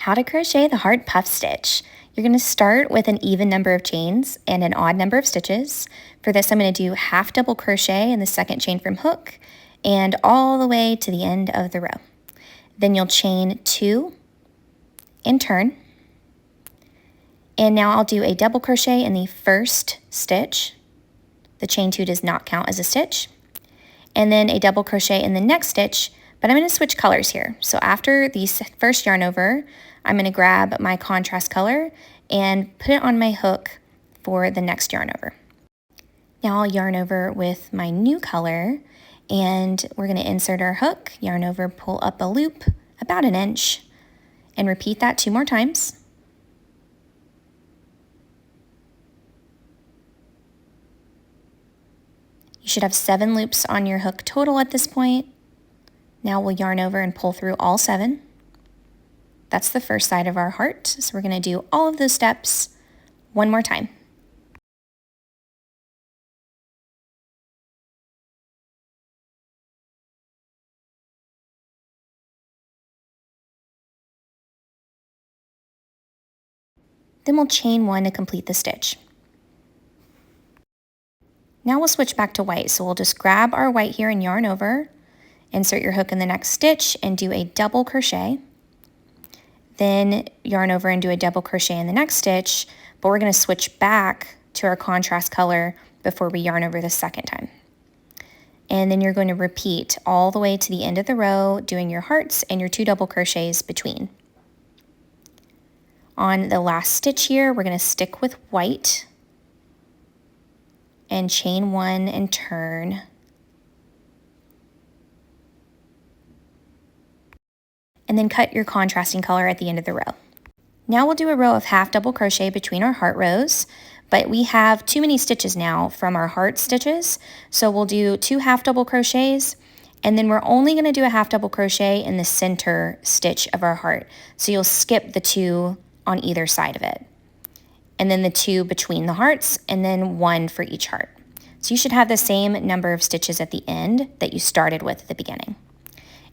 How to crochet the heart puff stitch. You're going to start with an even number of chains and an odd number of stitches. For this, I'm going to do half double crochet in the second chain from hook and all the way to the end of the row. Then you'll chain 2 and turn. And now I'll do a double crochet in the first stitch. The chain 2 does not count as a stitch. And then a double crochet in the next stitch, but I'm going to switch colors here. So after the first yarn over, I'm going to grab my contrast color and put it on my hook for the next yarn over. Now I'll yarn over with my new color, and we're going to insert our hook, yarn over, pull up a loop about 1 inch, and repeat that 2 more times. You should have 7 loops on your hook total at this point. Now we'll yarn over and pull through all 7. That's the first side of our heart. So we're going to do all of those steps one more time. Then we'll chain 1 to complete the stitch. Now we'll switch back to white. So we'll just grab our white here and yarn over, insert your hook in the next stitch and do a double crochet. Then yarn over and do a double crochet in the next stitch, but we're going to switch back to our contrast color before we yarn over the second time. And then you're going to repeat all the way to the end of the row, doing your hearts and your 2 double crochets between. On the last stitch here, we're going to stick with white and chain 1 and turn. And then cut your contrasting color at the end of the row. Now we'll do a row of half double crochet between our heart rows, but we have too many stitches now from our heart stitches, so we'll do 2 half double crochets, and then we're only going to do a half double crochet in the center stitch of our heart. So you'll skip the 2 on either side of it, and then the 2 between the hearts, and then 1 for each heart. So you should have the same number of stitches at the end that you started with at the beginning.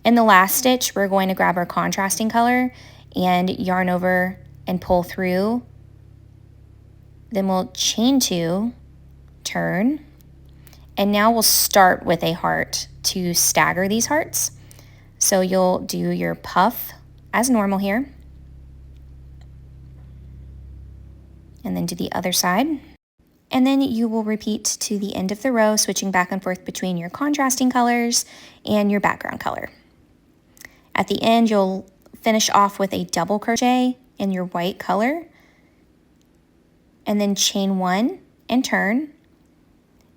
In the last stitch, we're going to grab our contrasting color and yarn over and pull through. Then we'll chain 2, turn, and now we'll start with a heart to stagger these hearts. So you'll do your puff as normal here, and then do the other side. And then you will repeat to the end of the row, switching back and forth between your contrasting colors and your background color. At the end, you'll finish off with a double crochet in your white color, and then chain 1 and turn.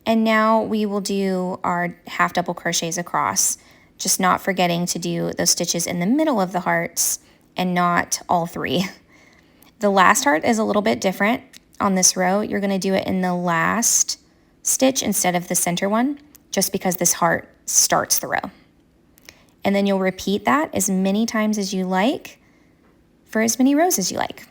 And now we will do our half double crochets across, just not forgetting to do those stitches in the middle of the hearts and not all 3. The last heart is a little bit different on this row. You're going to do it in the last stitch instead of the center one, just because this heart starts the row. And then you'll repeat that as many times as you like for as many rows as you like.